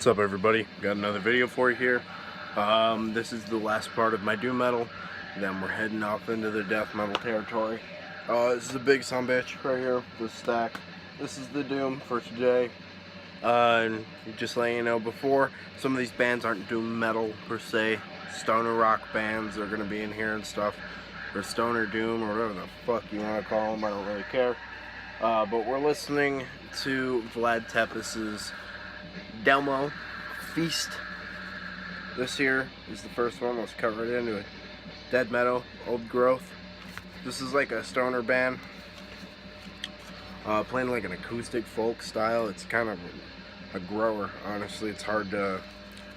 What's up, everybody? Got another video for you here. This is the last part of my doom metal. Then we're heading off into the death metal territory. This is a big sumbitch right here, this stack. This is the doom for today. And just letting you know, before, some of these bands aren't doom metal per se. Stoner rock bands are gonna be in here and stuff, or stoner doom, or whatever the fuck you want to call them. I don't really care. But we're listening to Vlad Tepes's demo Feast. This here is the first one. Let's cut right into it. Dead Meadow, Old Growth. This is like a stoner band, playing like an acoustic folk style. It's kind of a grower, honestly. It's hard to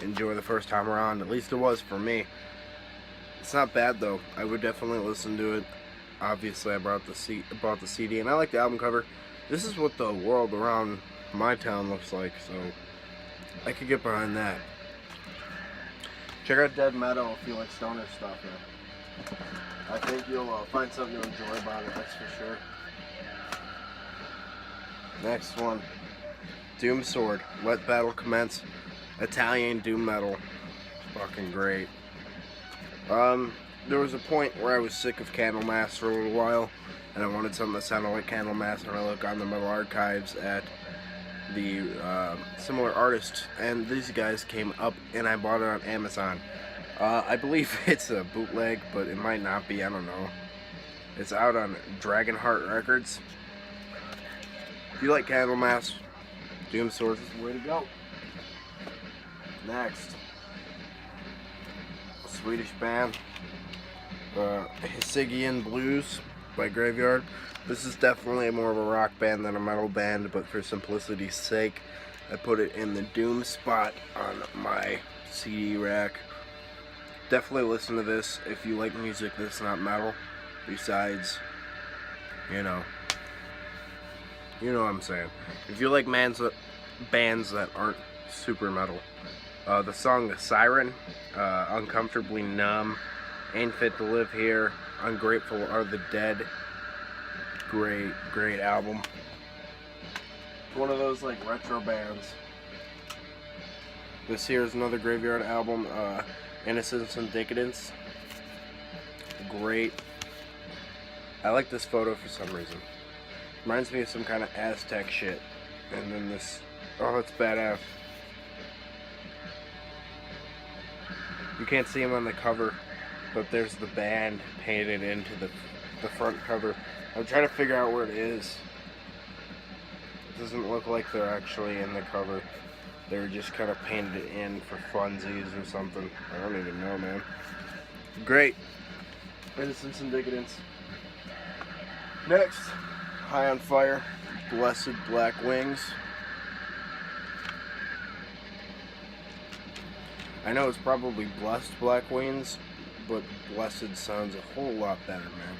enjoy the first time around. At least it was for me. It's not bad though. I would definitely listen to it. Obviously, I bought the CD, and I like the album cover. This is what the world around my town looks like, so I could get behind that. Check out Dead Meadow if you like stoner stuff. I think you'll find something to enjoy about it, that's for sure. Next one, Doom Sword, Let Battle Commence, Italian doom metal. Fucking great. There was a point where I was sick of Candlemass for a little while, and I wanted something that sounded like Candlemass, and I look on the Metal Archives at the similar artists, and these guys came up, and I bought it on Amazon. I believe it's a bootleg, but it might not be, I don't know. It's out on Dragonheart Records. If you like Candlemass, Doom Sword is the way to go. Next, Swedish band, Hisigian Blues by Graveyard. This is definitely more of a rock band than a metal band, but for simplicity's sake, I put it in the doom spot on my CD rack. Definitely listen to this if you like music that's not metal. Besides, you know what I'm saying. If you like bands that aren't super metal, the song The Siren, Uncomfortably Numb, Ain't Fit to Live Here, Ungrateful Are the Dead. Great album. One of those like retro bands. This here is another Graveyard album, Innocence and Decadence. Great. I like this photo for some reason. Reminds me of some kind of Aztec shit. And then this, oh, it's badass. You can't see him on the cover, but there's the band painted into the front cover. I'm trying to figure out where it is. It doesn't look like they're actually in the cover. They were just kind of painted it in for funsies or something. I don't even know, man. Great. Innocence and Decadence. Next, High on Fire, Blessed Black Wings. I know it's probably Blessed Black Wings, but Blessed sounds a whole lot better, man.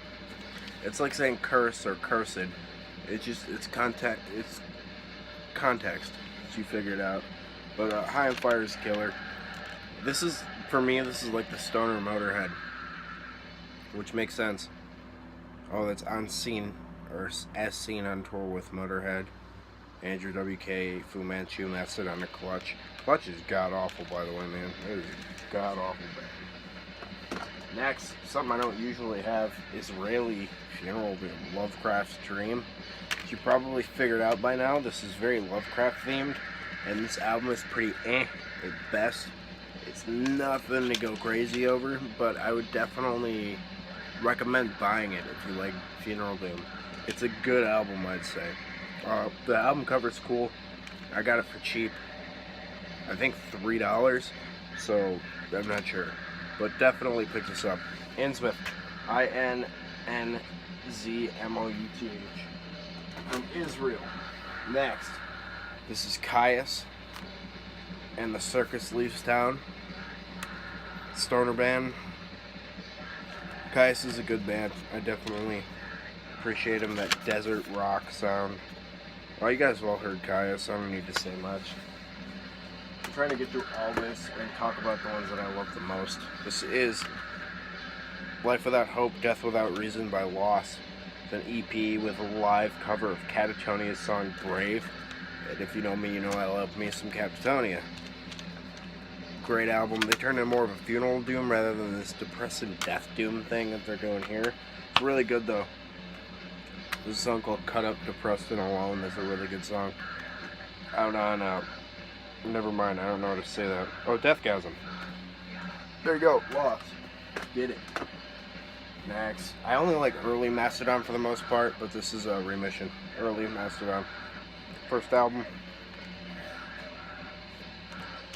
It's like saying curse or cursed. It's context. You figure it out. But High on Fire is killer. This is, for me, this is like the stoner Motorhead, which makes sense. Oh, that's on scene, or as seen on tour with Motorhead. Andrew WK, Fu Manchu, Method on the Clutch. Clutch is god-awful, by the way, man. It is god-awful bad. Next, something I don't usually have, Israeli Funeral Doom, Lovecraft's Dream. As you probably figured out by now, this is very Lovecraft themed, and this album is pretty at best. It's nothing to go crazy over, but I would definitely recommend buying it if you like Funeral Doom. It's a good album, I'd say. The album cover's cool. I got it for cheap. I think $3, so I'm not sure. But definitely pick this up. Innsmouth, Innsmouth, from Israel. Next, this is Caius and the Circus Leaves Town. Stoner band. Caius is a good band. I definitely appreciate him, that desert rock sound. Well, you guys have all heard Caius, I don't need to say much. I'm trying to get through all this and talk about the ones that I love the most. This is Life Without Hope, Death Without Reason by Loss. It's an EP with a live cover of Catatonia's song Brave. And if you know me, you know I love me some Catatonia. great album. They turned in more of a funeral doom rather than this depressing death doom thing that they're doing here. It's really good though. There's a song called Cut Up, Depressed and Alone. That's a really good song. Out on, never mind, I don't know how to say that. Oh, Deathgasm. There you go, Lost. Get it. Next. I only like early Mastodon for the most part, but this is a remission. Early Mastodon. First album.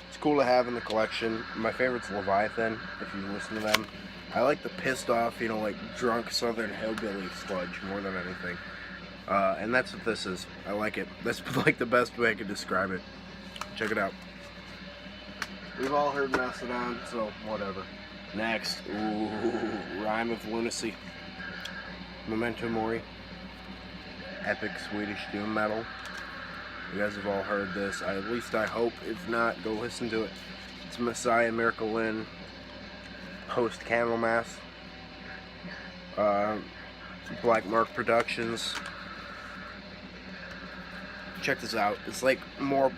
It's cool to have in the collection. My favorite's Leviathan, if you listen to them. I like the pissed off, you know, like drunk southern hillbilly sludge more than anything. And that's what this is. I like it. That's like the best way I could describe it. Check it out. We've all heard Mastodon, so whatever. Next, ooh, Rhyme of Lunacy. Memento Mori. Epic Swedish doom metal. You guys have all heard this. At least I hope. If not, go listen to it. It's Messiah, Miracle In, Post Candlemass, Black Mark Productions. Check this out. It's like more.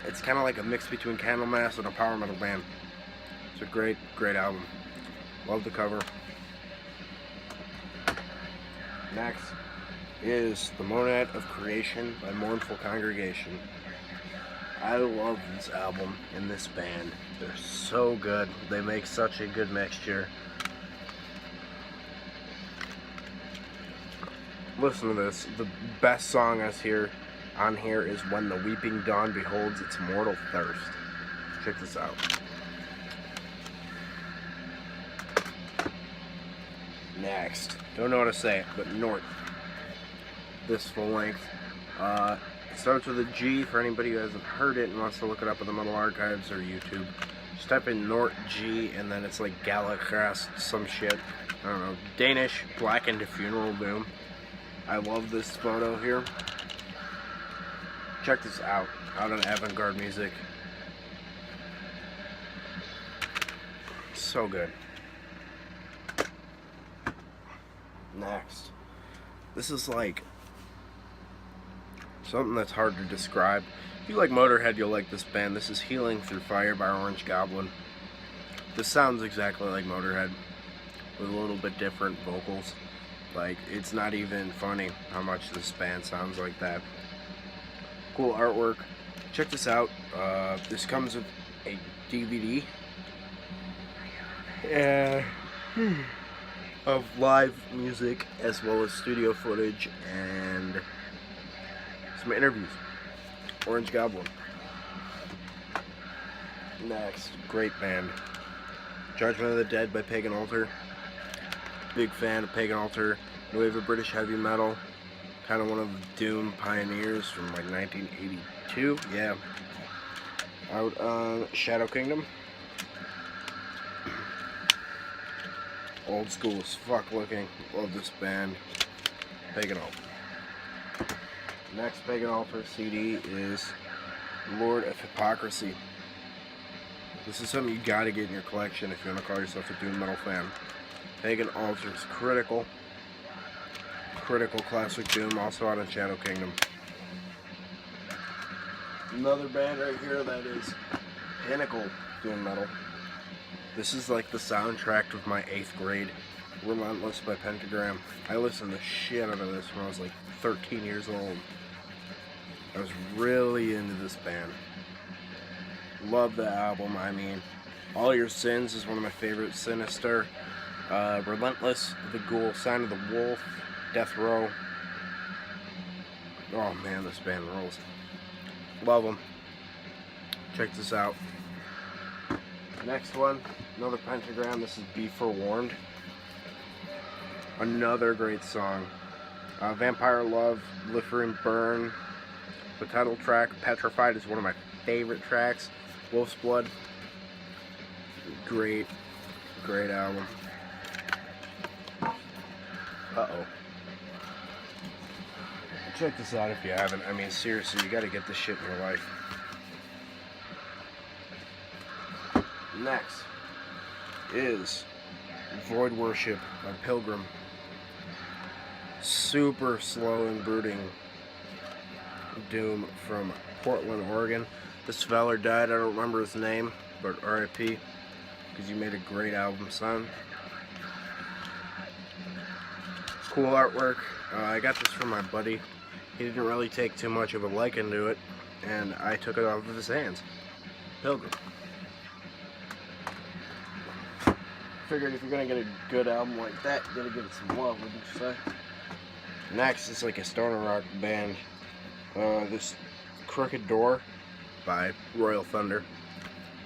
It's kind of like a mix between Candlemass and a power metal band. It's a great, great album. Love the cover. Next is The Monad of Creation by Mournful Congregation. I love this album and this band. They're so good. They make such a good mixture. Listen to this. The best song on here is When the Weeping Dawn Beholds Its Mortal Thirst. Check this out. Next. Don't know how to say it, but North. This full length. It starts with a G for anybody who hasn't heard it and wants to look it up in the Metal Archives or YouTube. Just type in Nort G and then it's like Galakrast, some shit. I don't know. Danish, Blackened Funeral Doom. I love this photo here. Check this out on Avant-Garde Music. So good. Next. This is like something that's hard to describe. If you like Motorhead, you'll like this band. This is Healing Through Fire by Orange Goblin. This sounds exactly like Motorhead with a little bit different vocals. Like, it's not even funny how much this band sounds like that. Cool artwork. Check this out. This comes with a DVD of live music as well as studio footage and some interviews. Orange Goblin. Next, great band. Judgment of the Dead by Pagan Altar. Big fan of Pagan Altar. New wave of British heavy metal. Kind of one of the doom pioneers from like 1982. Yeah. Out on Shadow Kingdom. Old school as fuck looking. Love this band. Pagan Altar. Next Pagan Altar CD is Lord of Hypocrisy. This is something you gotta get in your collection if you want to call yourself a doom metal fan. Pagan Altar is critical. Critical classic doom, also out on Shadow Kingdom. Another band right here that is pinnacle doom metal. This is like the soundtrack of my 8th grade. Relentless by Pentagram. I listened to shit out of this when I was like 13 years old. I was really into this band. Love the album. I mean, All Your Sins is one of my favorites. Sinister. Relentless, The Ghoul, Sign of the Wolf, Death Row. Oh man, this band rolls. Love them. Check this out. Next one, another Pentagram. This is Be Forewarned. Another great song. Vampire Love, Liver and Burn. The title track, Petrified, is one of my favorite tracks. Wolf's Blood. Great, great album. Uh-oh. Check this out if you haven't. I mean, seriously, you gotta get this shit in your life. Next is Void Worship by Pilgrim. Super slow and brooding doom from Portland, Oregon. This feller died, I don't remember his name. but RIP, because you made a great album, son. Cool artwork. I got this from my buddy. He didn't really take too much of a liking to it, and I took it off of his hands. Pilgrim. Figured if you're gonna get a good album like that, you gotta give it some love, wouldn't you say? Next is like a stoner rock band. This Crooked Door by Royal Thunder.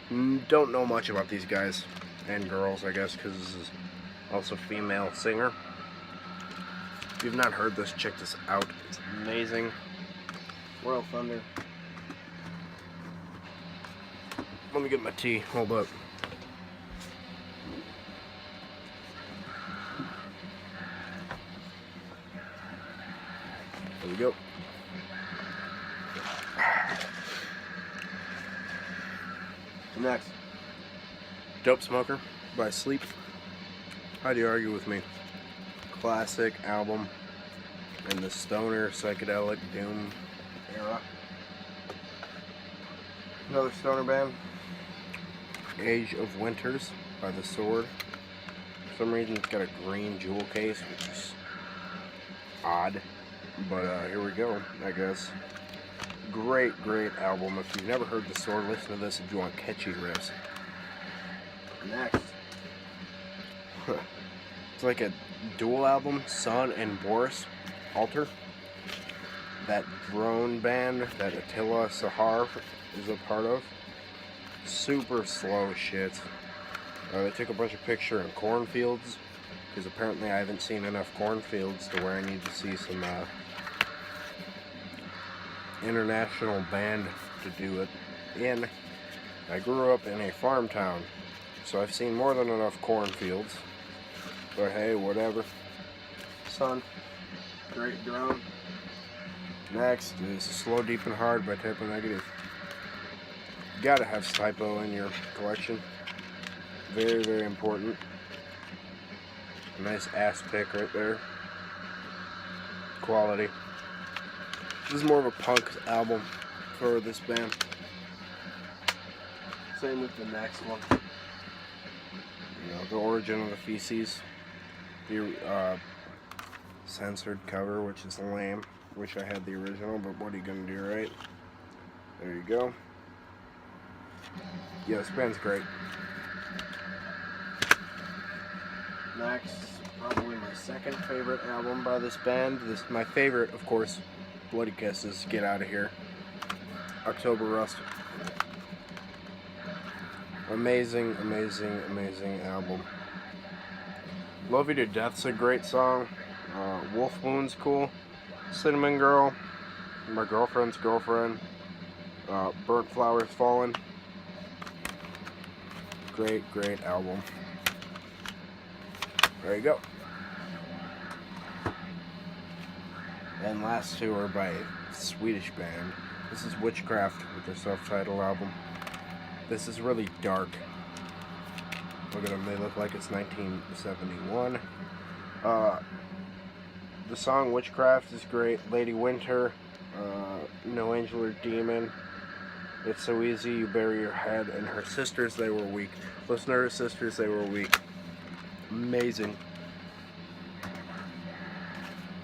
Don't know much about these guys and girls, I guess, because this is also female singer. If you've not heard this, check this out. It's amazing. Royal Thunder. Let me get my tea. Hold up. There we go. Next, Dope Smoker by Sleep. How do you argue with me? Classic album in the stoner psychedelic doom era. Another stoner band, Age of Winters by The Sword. For some reason it's got a green jewel case, which is odd, but here we go, I guess. Great album. If you've never heard The Sword, listen to this if you want catchy riffs. Next, it's like a dual album, Sun and Boris Alter. That drone band that Attila Sahar is a part of. Super slow shit. They took a bunch of pictures in cornfields, because apparently I haven't seen enough cornfields to where I need to see some international band to do it in. I grew up in a farm town, so I've seen more than enough cornfields, but hey, whatever. Sun, great drone. Next is Slow, Deep, and Hard by Typo Negative. You gotta have Typo in your collection. Very important. Nice ass pick right there. Quality. This is more of a punk album for this band. Same with the next one. You know, The Origin of the Feces. The censored cover, which is lame. Wish I had the original, but what are you gonna do, right? There you go. Yeah, this band's great. Next, probably my second favorite album by this band. My favorite, of course, Bloody Kisses, Get Out of Here. October Rust. Amazing album. Love You to Death's a great song. Wolf Moon's cool. Cinnamon Girl, My Girlfriend's Girlfriend. Burnt Flowers Fallen. Great album. There you go. And last two are by a Swedish band. This is Witchcraft with their self-titled album. This is really dark. Look at them, they look like it's 1971. The song Witchcraft is great. Lady Winter, No Angel or Demon, It's So Easy, You Bury Your Head, and Her Sisters, They Were Weak. Listen to Her Sisters, They Were Weak. Amazing.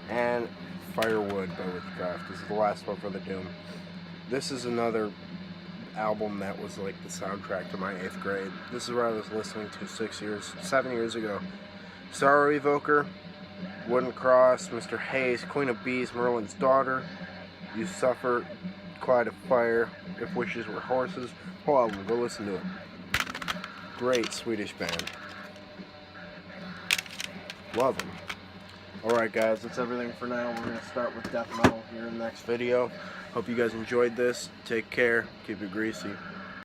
And Firewood by Witchcraft. This is the last one for the Doom. This is another album that was like the soundtrack to my 8th grade. This is what I was listening to 7 years ago. Sorrow Evoker, Wooden Cross, Mr. Hayes, Queen of Bees, Merlin's Daughter, You Suffer, Clyde of Fire, If Wishes Were Horses. Whole album, go listen to it. Great Swedish band. Love them. Alright guys, that's everything for now. We're going to start with death metal here in the next video. Hope you guys enjoyed this. Take care. Keep it greasy.